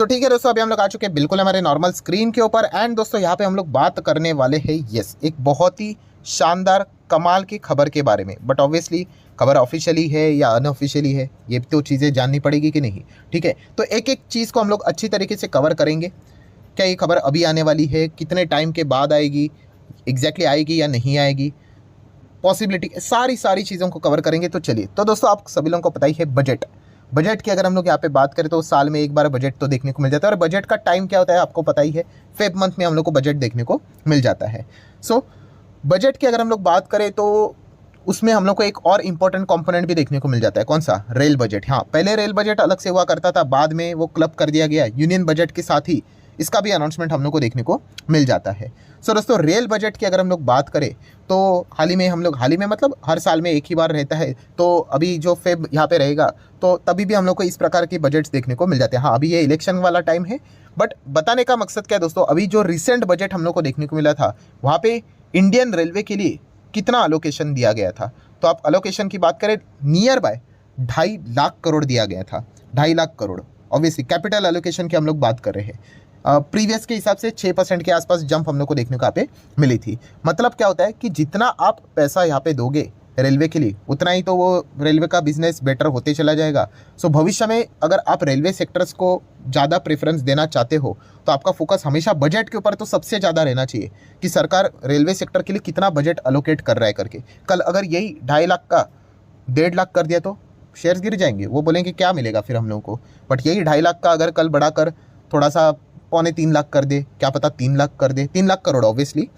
तो ठीक है दोस्तों, अभी हम लोग आ चुके हैं बिल्कुल हमारे नॉर्मल स्क्रीन के ऊपर। एंड दोस्तों यहाँ पे हम लोग बात करने वाले हैं एक बहुत ही शानदार कमाल की खबर के बारे में। बट ऑब्वियसली खबर ऑफिशियली है या अनऑफिशियली है, ये तो चीज़ें जाननी पड़ेगी कि नहीं। ठीक है, तो एक एक चीज़ को हम लोग अच्छी तरीके से कवर करेंगे। क्या ये खबर अभी आने वाली है, कितने टाइम के बाद आएगी, एग्जैक्टली आएगी या नहीं आएगी, पॉसिबिलिटी, सारी चीज़ों को कवर करेंगे। तो चलिए, तो दोस्तों आप सभी लोगों को पता ही है बजट की अगर हम लोग यहाँ पे बात करें तो साल में एक बार बजट तो देखने को मिल जाता है। और बजट का टाइम क्या होता है आपको पता ही है, फेब मंथ में हम लोग को बजट देखने को मिल जाता है। सो बजट की अगर हम लोग बात करें तो उसमें हम लोग को एक और इम्पोर्टेंट कंपोनेंट भी देखने को मिल जाता है। कौन सा? Rail budget. हाँ, पहले रेल बजट अलग से हुआ करता था, बाद में वो क्लब कर दिया गया यूनियन बजट के साथ ही इसका भी अनाउंसमेंट हम लोग को देखने को मिल जाता है। सो दोस्तों, रेल बजट की अगर हम लोग बात करें तो हाल ही में मतलब हर साल में एक ही बार रहता है। तो अभी जो फेब यहाँ पे रहेगा तो तभी भी हम लोग को इस प्रकार के बजट्स देखने को मिल जाते हैं। हाँ, अभी ये इलेक्शन वाला टाइम है, बट बताने का मकसद क्या है दोस्तों, अभी जो रिसेंट बजट हम लोग को देखने को मिला था वहाँ पे इंडियन रेलवे के लिए कितना अलोकेशन दिया गया था। तो आप अलोकेशन की बात करें, नियर बाय 2.5 लाख करोड़ दिया गया था। 2.5 lakh crore. Obviously capital allocation की हम लोग बात कर रहे हैं। प्रीवियस के हिसाब से 6% के आसपास जंप हम लोग को देखने को यहाँ पे मिली थी। मतलब क्या होता है कि जितना आप पैसा यहाँ पे दोगे रेलवे के लिए, उतना ही तो वो रेलवे का बिजनेस बेटर होते चला जाएगा। सो भविष्य में अगर आप रेलवे सेक्टर्स को ज़्यादा प्रेफरेंस देना चाहते हो तो आपका फोकस हमेशा बजट के ऊपर तो सबसे ज़्यादा रहना चाहिए कि सरकार रेलवे सेक्टर के लिए कितना बजट अलोकेट कर रहा है करके। कल अगर यही 2.5 लाख का 1.5 लाख कर दिया तो शेयर्स गिर जाएंगे, वो बोलेंगे क्या मिलेगा फिर हम लोगों को। बट यही 2.5 लाख का अगर कल बढ़ाकर थोड़ा सा 2.25 लाख कर दे, क्या पता 3 लाख कर दे, 3 लाख करोड़ ऑब्वियसली,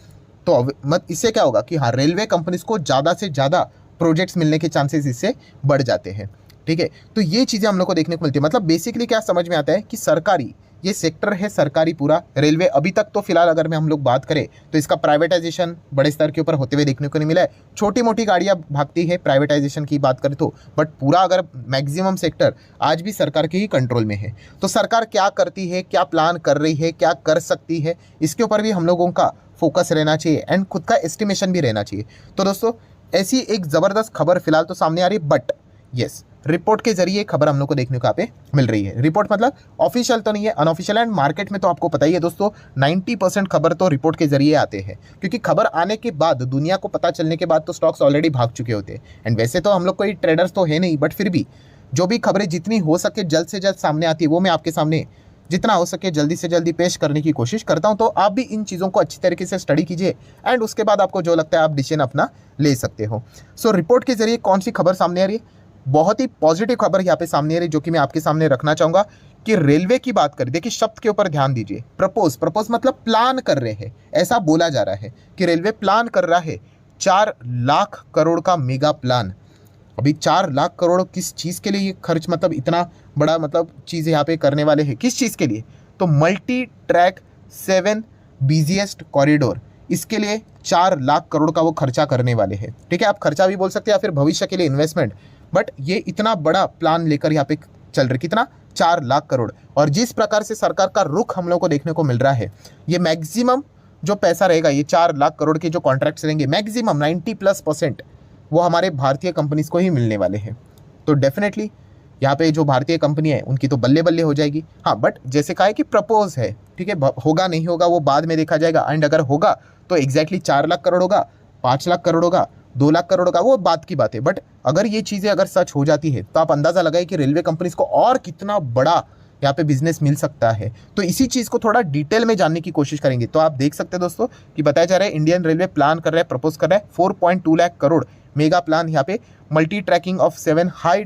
तो मत इससे क्या होगा कि हाँ, रेलवे कंपनीज को ज़्यादा से ज़्यादा प्रोजेक्ट्स मिलने के चांसेस इससे बढ़ जाते हैं। ठीक है, तो ये चीज़ें हम लोग को देखने को मिलती है। मतलब बेसिकली क्या समझ में आता है कि सरकारी ये सेक्टर है, सरकारी पूरा रेलवे अभी तक तो फिलहाल अगर हम लोग बात करें तो इसका प्राइवेटाइजेशन बड़े स्तर के ऊपर होते हुए देखने को नहीं मिला है। छोटी मोटी गाड़ियां भागती है प्राइवेटाइजेशन की बात करें तो, बट पूरा अगर मैक्सिमम सेक्टर आज भी सरकार के ही कंट्रोल में है। तो सरकार क्या करती है, क्या प्लान कर रही है, क्या कर सकती है, इसके ऊपर भी हम लोगों का फोकस रहना चाहिए एंड खुद का एस्टिमेशन भी रहना चाहिए। तो दोस्तों, ऐसी एक ज़बरदस्त खबर फिलहाल तो सामने आ रही है, बट यस, रिपोर्ट के जरिए खबर हम लोग को देखने को यहाँ पे मिल रही है। रिपोर्ट मतलब ऑफिशियल तो नहीं है, अनऑफिशियल। एंड मार्केट में तो आपको पता ही है दोस्तों, 90% खबर तो रिपोर्ट के जरिए आते हैं, क्योंकि खबर आने के बाद, दुनिया को पता चलने के बाद तो स्टॉक्स ऑलरेडी भाग चुके होते हैं। एंड वैसे तो हम लोग कोई ट्रेडर्स तो है नहीं, बट फिर भी जो भी खबरें जितनी हो सके जल्द से जल्द सामने आती है, वो मैं आपके सामने जितना हो सके जल्दी से जल्दी पेश करने की कोशिश करता हूं। तो आप भी इन चीज़ों को अच्छी तरीके से स्टडी कीजिए एंड उसके बाद आपको जो लगता है आप डिसीजन अपना ले सकते हो। सो रिपोर्ट के जरिए कौन सी खबर सामने आ रही है? बहुत ही पॉजिटिव खबर यहाँ पे सामने आ रही है, जो कि मैं आपके सामने रखना चाहूँगा कि रेलवे की बात करें। देखिए, शब्द के ऊपर ध्यान दीजिए। प्रपोज मतलब प्लान कर रहे हैं, ऐसा बोला जा रहा है कि रेलवे प्लान कर रहा है 4 लाख करोड़ का मेगा प्लान। अभी 4 लाख करोड़ किस चीज़ के लिए ये खर्च, मतलब इतना बड़ा मतलब चीज़ यहाँ पे करने वाले हैं, किस चीज़ के लिए? तो मल्टी ट्रैक 7 बिजिएस्ट कॉरिडोर, इसके लिए 4 लाख करोड़ का वो खर्चा करने वाले हैं। ठीक है, आप खर्चा भी बोल सकते हैं या फिर भविष्य के लिए इन्वेस्टमेंट, बट ये इतना बड़ा प्लान लेकर यहाँ पे चल रही, कितना? 4 लाख करोड़। और जिस प्रकार से सरकार का रुख हम लोग को देखने को मिल रहा है, ये मैक्सिमम जो पैसा रहेगा, ये 4 लाख करोड़ के जो कॉन्ट्रैक्ट्स रहेंगे, मैक्सिमम 90+% वो हमारे भारतीय कंपनीज को ही मिलने वाले हैं। तो डेफिनेटली यहाँ पे जो भारतीय कंपनी है उनकी तो बल्ले बल्ले हो जाएगी। हाँ, बट जैसे कहा है कि प्रपोज है, ठीक है, होगा नहीं होगा वो बाद में देखा जाएगा। एंड अगर होगा तो एग्जैक्टली 4 लाख करोड़ होगा, 5 लाख करोड़ होगा, 2 लाख करोड़ होगा, वो बात की बात है। बट अगर ये चीज़ें अगर सच हो जाती है तो आप अंदाज़ा लगाए कि रेलवे कंपनीज को और कितना बड़ा यहाँ पे बिजनेस मिल सकता है। तो इसी चीज़ को थोड़ा डिटेल में जानने की कोशिश करेंगे। तो आप देख सकते हैं दोस्तों कि बताया जा रहा है इंडियन रेलवे प्लान कर रहा है, प्रपोज कर रहा है 4.2 लाख करोड़ मेगा प्लान, यहाँ पे multi tracking of 7 high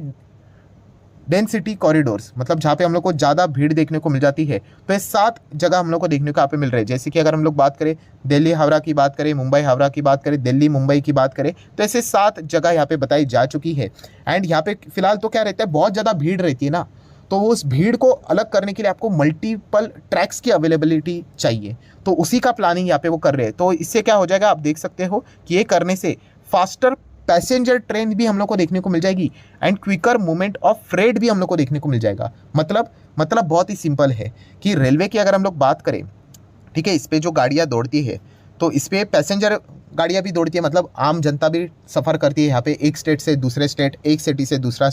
density corridors, मतलब जहाँ पे हम लोग को ज़्यादा भीड़ देखने को मिल जाती है। तो ये 7 जगह हम लोग को देखने को यहाँ पे मिल रहे हैं। जैसे कि अगर हम लोग बात करें दिल्ली हावड़ा की बात करें, मुंबई हावड़ा की बात करें, दिल्ली मुंबई की बात करें, तो ऐसे 7 जगह यहाँ पे बताई जा चुकी है। एंड यहाँ पे फिलहाल तो क्या रहता है, बहुत ज़्यादा भीड़ रहती है ना, तो उस भीड़ को अलग करने के लिए आपको मल्टीपल ट्रैक्स की अवेलेबिलिटी चाहिए। तो उसी का प्लानिंग यहाँ पे वो कर रहे हैं। तो इससे क्या हो जाएगा, आप देख सकते हो कि ये करने से फास्टर पैसेंजर ट्रेन भी हम लोग को देखने को मिल जाएगी and quicker movement of freight भी हम लोग को देखने को मिल जाएगा। मतलब बहुत ही सिंपल है कि रेलवे की अगर हम लोग बात करें, ठीक है, इस पर जो गाड़ियाँ दौड़ती है तो इस पर पैसेंजर गाड़ियाँ भी दौड़ती है, मतलब आम जनता भी सफ़र करती है यहाँ पे, एक स्टेट से दूसरे स्टेट, एक सिटी से दूसरा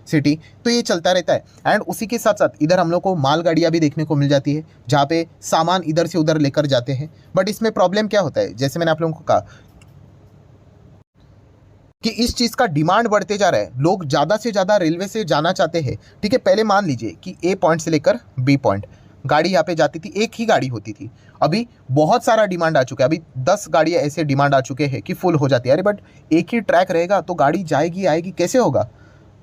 सिटी, तो ये चलता रहता है। एंड उसी के साथ साथ इधर हम लोग को मालगाड़ियाँ भी देखने को मिल जाती है, जहाँ पे सामान इधर से उधर लेकर जाते हैं। बट इसमें प्रॉब्लम क्या होता है, जैसे मैंने आप लोगों को कहा कि इस चीज़ का डिमांड बढ़ते जा रहा है, लोग ज़्यादा से ज़्यादा रेलवे से जाना चाहते हैं। ठीक है, पहले मान लीजिए कि ए पॉइंट से लेकर बी पॉइंट गाड़ी यहाँ पे जाती थी, एक ही गाड़ी होती थी। अभी बहुत सारा डिमांड आ चुका है, अभी 10 गाड़ियाँ ऐसे डिमांड आ चुके हैं कि फुल हो जाती है। अरे बट एक ही ट्रैक रहेगा तो गाड़ी जाएगी आएगी कैसे होगा?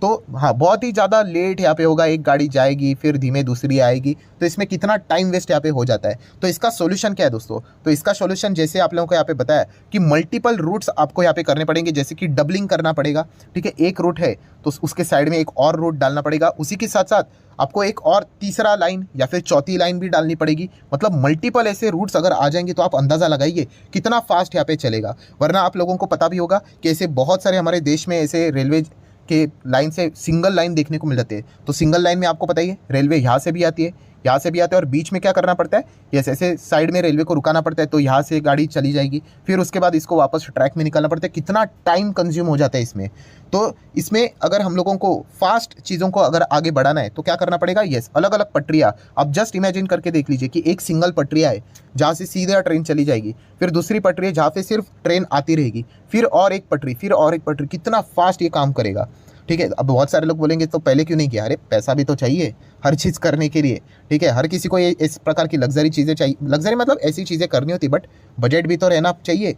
तो हाँ, बहुत ही ज़्यादा लेट यहाँ पे होगा, एक गाड़ी जाएगी फिर धीमे दूसरी आएगी, तो इसमें कितना टाइम वेस्ट यहाँ पे हो जाता है। तो इसका सोल्यूशन क्या है दोस्तों? तो इसका सोल्यूशन जैसे आप लोगों को यहाँ पे बताया कि मल्टीपल रूट्स आपको यहाँ पे करने पड़ेंगे, जैसे कि डबलिंग करना पड़ेगा। ठीक है, एक रूट है तो उसके साइड में एक और रूट डालना पड़ेगा, उसी के साथ साथ आपको एक और तीसरा लाइन या फिर चौथी लाइन भी डालनी पड़ेगी। मतलब मल्टीपल ऐसे रूट्स अगर आ जाएंगे तो आप अंदाज़ा लगाइए कितना फास्ट यहाँ पे चलेगा। वरना आप लोगों को पता भी होगा कि ऐसे बहुत सारे हमारे देश में ऐसे रेलवे के लाइन से सिंगल लाइन देखने को मिल जाते हैं। तो सिंगल लाइन में आपको पता ही है, रेलवे यहाँ से भी आती है, यहाँ से भी आते हैं, और बीच में क्या करना पड़ता है, यस ऐसे साइड में रेलवे को रुकाना पड़ता है, तो यहाँ से गाड़ी चली जाएगी, फिर उसके बाद इसको वापस ट्रैक में निकालना पड़ता है। कितना टाइम कंज्यूम हो जाता है इसमें। तो इसमें अगर हम लोगों को फास्ट चीज़ों को अगर आगे बढ़ाना है तो क्या करना पड़ेगा, यस अलग अलग पटरियाँ। आप जस्ट इमेजिन करके देख लीजिए कि एक सिंगल पटरिया है जहाँ से सीधा ट्रेन चली जाएगी, फिर दूसरी पटरी है जहाँ पे सिर्फ ट्रेन आती रहेगी, फिर और एक पटरी, फिर और एक पटरी, कितना फास्ट ये काम करेगा। ठीक है, अब बहुत सारे लोग बोलेंगे तो पहले क्यों नहीं किया? अरे पैसा भी तो चाहिए हर चीज़ करने के लिए। ठीक है, हर किसी को ये इस प्रकार की लग्जरी चीज़ें चाहिए, लग्जरी मतलब ऐसी चीज़ें करनी होती, बट बजट भी तो रहना चाहिए।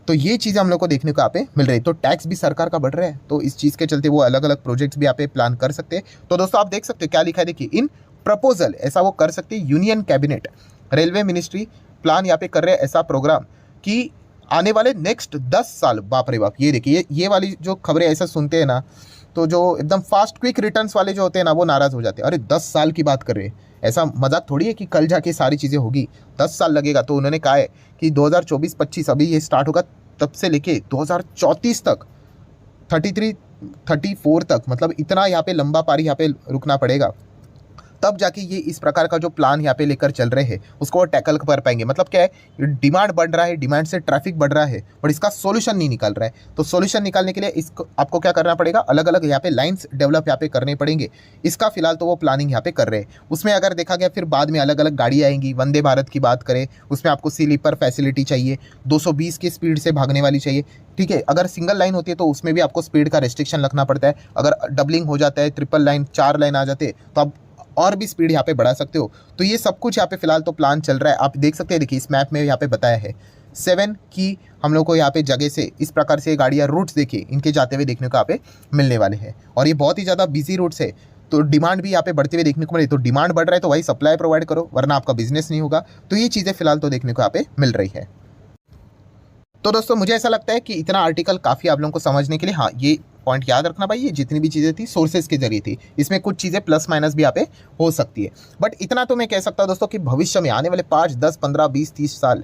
तो ये चीज़ें हम लोग को देखने को यहाँ पे मिल रही है। तो टैक्स भी सरकार का बढ़ रहा है, तो इस चीज़ के चलते वो अलग अलग प्रोजेक्ट्स भी यहाँ पे प्लान कर सकते हैं। तो दोस्तों आप देख सकते हो क्या लिखा है, देखिए इन प्रपोजल, ऐसा वो कर सकते हैं। Union cabinet railway ministry plan यहाँ पे कर रहे हैं ऐसा प्रोग्राम कि आने वाले नेक्स्ट 10 साल, बाप रे बाप, ये देखिए ये वाली जो खबरें ऐसा सुनते हैं ना, तो जो एकदम फास्ट क्विक रिटर्न्स वाले जो होते हैं ना, वो नाराज़ हो जाते हैं। अरे 10 साल की बात कर रहे हैं, ऐसा मजाक थोड़ी है कि कल जाके सारी चीज़ें होगी, 10 साल लगेगा। तो उन्होंने कहा है कि 2024-25 अभी ये स्टार्ट होगा, तब से लेके 2034 तक, 34 तक, मतलब इतना यहाँ पे लंबा पारी यहाँ पे रुकना पड़ेगा, तब जाके ये इस प्रकार का जो प्लान यहाँ पे लेकर चल रहे हैं उसको टैकल कर पाएंगे। मतलब क्या है, डिमांड बढ़ रहा है, डिमांड से ट्रैफिक बढ़ रहा है, और इसका सॉल्यूशन नहीं निकाल रहा है। तो सॉल्यूशन निकालने के लिए इसको आपको क्या करना पड़ेगा, अलग अलग यहाँ पे लाइंस डेवलप यहाँ पे करने पड़ेंगे। इसका फिलहाल तो वो प्लानिंग यहाँ पे कर रहे हैं। उसमें अगर देखा गया फिर बाद में अलग अलग गाड़ी आएंगी। वंदे भारत की बात करें, उसमें आपको स्लीपर फैसिलिटी चाहिए, 220 की स्पीड से भागने वाली चाहिए। ठीक है, अगर सिंगल लाइन होती है तो उसमें भी आपको स्पीड का रेस्ट्रिक्शन रखना पड़ता है। अगर डबलिंग हो जाता है, ट्रिपल लाइन, 4 लाइन आ जाते हैं, तो आप और भी स्पीड यहाँ पे बढ़ा सकते हो। तो ये सब कुछ यहाँ पे फिलहाल तो प्लान चल रहा है, आप देख सकते हैं। देखिए इस मैप में यहाँ पे बताया है 7 की हम लोग को यहाँ पे जगह से इस प्रकार से गाड़ियाँ रूट्स देखिए इनके जाते हुए देखने को यहाँ पे मिलने वाले हैं, और ये बहुत ही ज़्यादा बिजी रूट्स है। तो डिमांड भी यहाँ पे बढ़ते हुए देखने को मिले। तो डिमांड बढ़ रहा है तो वही सप्लाई प्रोवाइड करो, वरना आपका बिजनेस नहीं होगा। तो ये चीज़ें फिलहाल तो देखने को यहाँ पे मिल रही है। तो दोस्तों मुझे ऐसा लगता है कि इतना आर्टिकल काफ़ी आप लोगों को समझने के लिए। हाँ, ये पॉइंट याद रखना भाई, ये जितनी भी चीज़ें थी सोर्सेज के जरिए थी, इसमें कुछ चीज़ें प्लस माइनस भी यहाँ पे हो सकती है। बट इतना तो मैं कह सकता हूँ दोस्तों कि भविष्य में आने वाले 5, 10, 15, 20, 30 साल,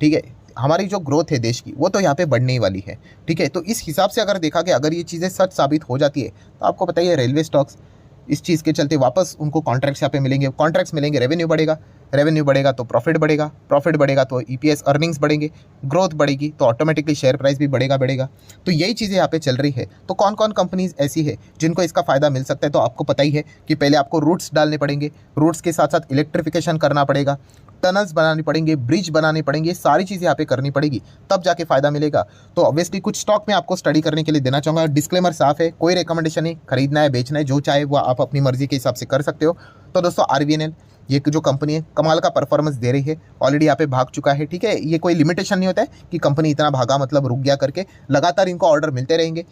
ठीक है, हमारी जो ग्रोथ है देश की वो तो यहाँ पे बढ़ने ही वाली है। ठीक है, तो इस हिसाब से अगर देखा गया, अगर ये चीज़ें सच साबित हो जाती है तो आपको बताइए रेलवे स्टॉक्स इस चीज़ के चलते वापस उनको कॉन्ट्रैक्ट्स यहाँ पे मिलेंगे, कॉन्ट्रैक्ट्स मिलेंगे, रेवेन्यू बढ़ेगा, रेवेन्यू बढ़ेगा तो प्रॉफिट बढ़ेगा, प्रॉफिट बढ़ेगा तो ईपीएस अर्निंग्स बढ़ेंगे, ग्रोथ बढ़ेगी तो ऑटोमेटिकली शेयर प्राइस भी बढ़ेगा। तो यही चीज़ें यहाँ पे चल रही है। तो कौन कौन कंपनीज ऐसी है जिनको इसका फ़ायदा मिल सकता है? तो आपको पता ही है कि पहले आपको रूट्स डालने पड़ेंगे, रूट्स के साथ साथ इलेक्ट्रिफिकेशन करना पड़ेगा, टनल्स बनाने पड़ेंगे, ब्रिज बनाने पड़ेंगे, सारी चीज़ें यहाँ पे करनी पड़ेगी, तब जाके फ़ायदा मिलेगा। तो ऑब्वियसली कुछ स्टॉक में आपको स्टडी करने के लिए देना चाहूँगा। डिस्क्लेमर साफ है, कोई रिकमेंडेशन नहीं, खरीदना है बेचना है जो चाहे वो आप अपनी मर्जी के हिसाब से कर सकते हो। तो दोस्तों आरवीएनएल ये जो कंपनी है कमाल का परफॉर्मेंस दे रही है, ऑलरेडी यहाँ पे भाग चुका है। ठीक है, ये कोई लिमिटेशन नहीं होता है कि कंपनी इतना भागा मतलब रुक गया करके, लगातार इनको ऑर्डर मिलते रहेंगे,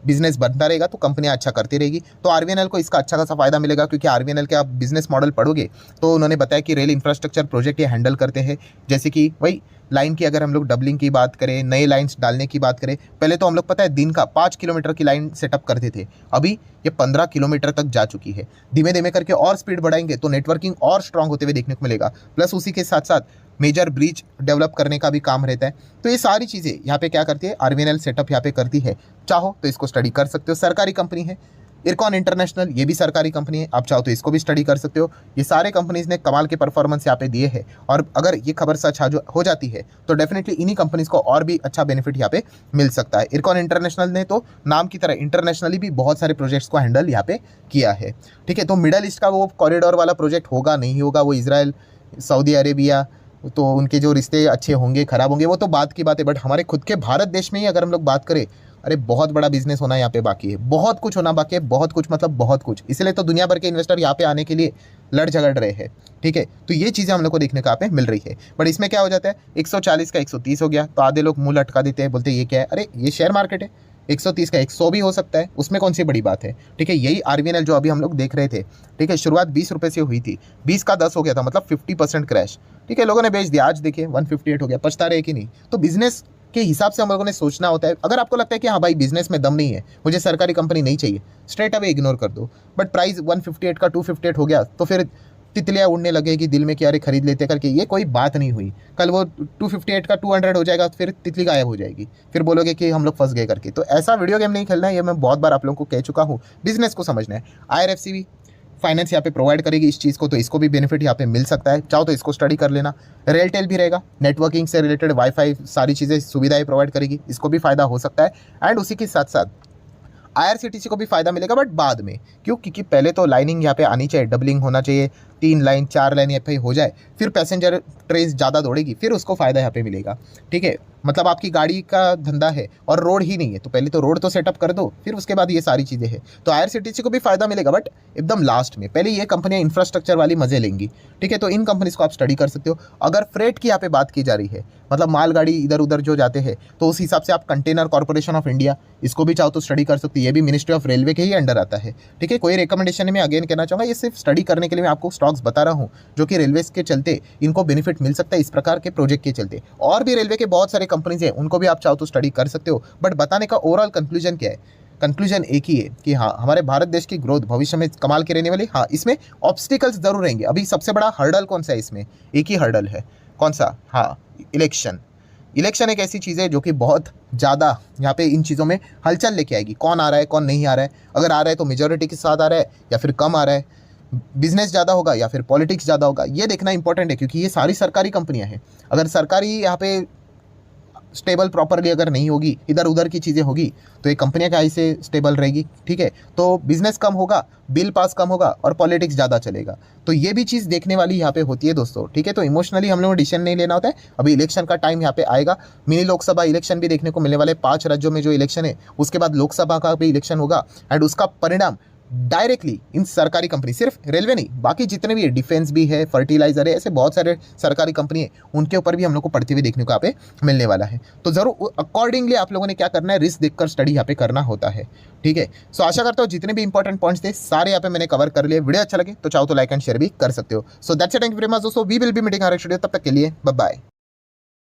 बिजनेस बनता रहेगा तो कंपनियां अच्छा करती रहेगी। तो आरवीएनएल को इसका अच्छा खासा फायदा मिलेगा, क्योंकि आरवीएनएल के आप बिजनेस मॉडल पढ़ोगे तो उन्होंने बताया कि रेल इंफ्रास्ट्रक्चर प्रोजेक्ट ये हैंडल करते हैं। जैसे कि वही लाइन की अगर हम लोग डबलिंग की बात करें, नए लाइन्स डालने की बात करें, पहले तो हम लोग पता है दिन का 5 किलोमीटर की लाइन सेटअप करते थे, अभी ये 15 किलोमीटर तक जा चुकी है। धीमे धीमे करके और स्पीड बढ़ाएंगे तो नेटवर्किंग और स्ट्रांग होते हुए देखने को मिलेगा। प्लस उसी के साथ साथ मेजर ब्रिज डेवलप करने का भी काम रहता है। तो ये सारी चीज़ें यहाँ पे क्या करती है, आरवीएनएल सेटअप यहाँ पे करती है। चाहो तो इसको स्टडी कर सकते हो, सरकारी कंपनी है, इरकॉन इंटरनेशनल, ये भी सरकारी कंपनी है, आप चाहो तो इसको भी स्टडी कर सकते हो। ये सारे कंपनीज ने कमाल के परफॉर्मेंस यहाँ पे दिए हैं, और अगर ये खबर सच हो जाती है तो डेफिनेटली इन्हीं कंपनीज को और भी अच्छा बेनिफिट यहाँ पे मिल सकता है। इरकॉन इंटरनेशनल ने तो नाम की तरह इंटरनेशनली भी बहुत सारे प्रोजेक्ट्स को हैंडल यहाँ पे किया है, ठीक है। तो मिडल ईस्ट का वो कॉरिडोर वाला प्रोजेक्ट होगा नहीं होगा, वो इजराइल सऊदी अरेबिया, तो उनके जो रिश्ते अच्छे होंगे खराब होंगे वो तो बात की बात है, बट हमारे खुद के भारत देश में ही अगर हम लोग बात करें, अरे बहुत बड़ा बिजनेस होना यहाँ पे बाकी है, बहुत कुछ होना बाकी है, बहुत कुछ मतलब बहुत कुछ। इसलिए तो दुनिया भर के इन्वेस्टर यहाँ पे आने के लिए लड़ झगड़ रहे हैं, ठीक है। तो ये चीज़ें हम लोग को देखने को यहाँ पे मिल रही है। बट इसमें क्या हो जाता है, 140 का 130 हो गया तो आधे लोग मुंह लटका देते हैं, बोलते हैं ये क्या है, अरे ये शेयर मार्केट है, 130 का 100 भी हो सकता है, उसमें कौन सी बड़ी बात है, ठीक है। यही आरबीएनएल जो अभी हम लोग देख रहे थे, ठीक है, शुरुआत 20 रुपये से हुई थी, 20 का 10 हो गया था, मतलब 50% क्रैश, ठीक है, लोगों ने बेच दिया। आज देखिए 158 हो गया, पछता रहे कि नहीं। तो बिजनेस के हिसाब से हम लोगों ने सोचना होता है। अगर आपको लगता है कि हाँ भाई बिजनेस में दम नहीं है, मुझे सरकारी कंपनी नहीं चाहिए, स्ट्रेट अवे इग्नोर कर दो। बट प्राइस 158 का 258 हो गया तो फिर तितलियाँ उड़ने लगेगी दिल में कि अरे खरीद लेते करके, ये कोई बात नहीं हुई। कल वो 258 का 200 हो जाएगा, फिर तितली गायब हो जाएगी, फिर बोलोगे कि हम लोग फंस गए करके। तो ऐसा वीडियो गेम नहीं खेलना है, ये मैं बहुत बार आप लोगों को कह चुका हूँ। बिजनेस को समझना है। IRFC भी फाइनेंस यहाँ पे प्रोवाइड करेगी इस चीज़ को, तो इसको भी बेनिफिट यहाँ पे मिल सकता है, चाहो तो इसको स्टडी कर लेना। रेलटेल भी रहेगा, नेटवर्किंग से रिलेटेड वाईफाई सारी चीज़ें सुविधाएं प्रोवाइड करेगी, इसको भी फायदा हो सकता है। एंड उसी के साथ साथ IRCTC को भी फायदा मिलेगा, बट बाद में। क्यों? क्योंकि पहले तो लाइनिंग यहाँ पे आनी चाहिए, डबलिंग होना चाहिए, 3 लाइन 4 लाइन यहाँ पे हो जाए, फिर पैसेंजर ट्रेन ज़्यादा दौड़ेगी, फिर उसको फ़ायदा यहाँ पे मिलेगा, ठीक है। मतलब आपकी गाड़ी का धंधा है और रोड ही नहीं है, तो पहले तो रोड तो सेटअप कर दो, फिर उसके बाद ये सारी चीज़ें हैं। तो IRCTC को भी फायदा मिलेगा, बट एकदम लास्ट में। पहले ये कंपनियां इंफ्रास्ट्रक्चर वाली मजे लेंगी, ठीक है। तो इन कंपनीज को आप स्टडी कर सकते हो। अगर फ्रेट की यहाँ पे बात की जा रही है, मतलब मालगाड़ी इधर उधर जो जाते हैं, तो उस हिसाब से आप कंटेनर कॉर्पोरेशन ऑफ इंडिया, इसको भी चाहो तो स्टडी कर सकते हो। ये भी मिनिस्ट्री ऑफ रेलवे के ही अंडर आता है, ठीक है। कोई रिकमेंडेशन में अगेन कहना चाहूँगा, ये सिर्फ स्टडी करने के लिए मैं आपको स्टॉक्स बता रहा हूँ जो कि रेलवे के चलते इनको बेनिफिट मिल सकता है, इस प्रकार के प्रोजेक्ट के चलते। और भी रेलवे के बहुत सारे कंपनीज हैं, उनको भी आप चाहो तो स्टडी कर सकते हो। बट बताने का ओवरऑल कंक्लूजन क्या है? कंक्लूजन एक ही है कि हाँ, हमारे भारत देश की ग्रोथ भविष्य में कमाल की रहने वाली। हाँ, इसमें ऑब्स्टिकल्स जरूर रहेंगे। अभी सबसे बड़ा हर्डल कौन सा है इसमें? एक ही हर्डल है, कौन सा? हाँ, इलेक्शन। इलेक्शन एक ऐसी चीज़ है जो कि बहुत ज़्यादा यहाँ पे इन चीज़ों में हलचल लेके आएगी। कौन आ रहा है, कौन नहीं आ रहा है। अगर आ रहा है तो मेजॉरिटी के साथ आ रहा है या फिर कम आ रहा है, बिजनेस ज़्यादा होगा या फिर पॉलिटिक्स ज़्यादा होगा, ये देखना इंपॉर्टेंट है। क्योंकि ये सारी सरकारी कंपनियां हैं। अगर सरकारी यहाँ पे स्टेबल प्रॉपरली अगर नहीं होगी, इधर उधर की चीज़ें होगी, तो ये कंपनियां क्या ऐसे स्टेबल रहेगी, ठीक है। तो बिजनेस कम होगा, बिल पास कम होगा और पॉलिटिक्स ज़्यादा चलेगा। तो ये भी चीज़ देखने वाली यहाँ पे होती है दोस्तों, ठीक है। तो इमोशनली हम लोगों को डिसीजन नहीं लेना होता है। अभी इलेक्शन का टाइम यहाँ पे आएगा, मिनी लोकसभा इलेक्शन भी देखने को मिलने वाले 5 राज्यों में जो इलेक्शन है, उसके बाद लोकसभा का भी इलेक्शन होगा। एंड उसका परिणाम डायरेक्टली इन सरकारी कंपनी, सिर्फ रेलवे नहीं, बाकी जितने भी है, डिफेंस भी है, फर्टिलाइजर है, ऐसे बहुत सारे सरकारी कंपनी है, उनके ऊपर भी हम लोग को पढ़ते हुए देखने को यहाँ पे मिलने वाला है। तो जरूर अकॉर्डिंगली आप लोगों ने क्या करना है, रिस्क देखकर स्टडी यहाँ पे करना होता है, ठीक है। सो आशा करता हूँ जितने भी इंपॉर्टेंट पॉइंट्स थे सारे यहाँ पे मैंने कवर कर लिए। वीडियो अच्छा लगे तो चाहो तो लाइक एंड शेयर भी कर सकते हो। So that's it, thank you very much दोस्तों। We will be meeting here studio, तब तक के लिए बाय बाय।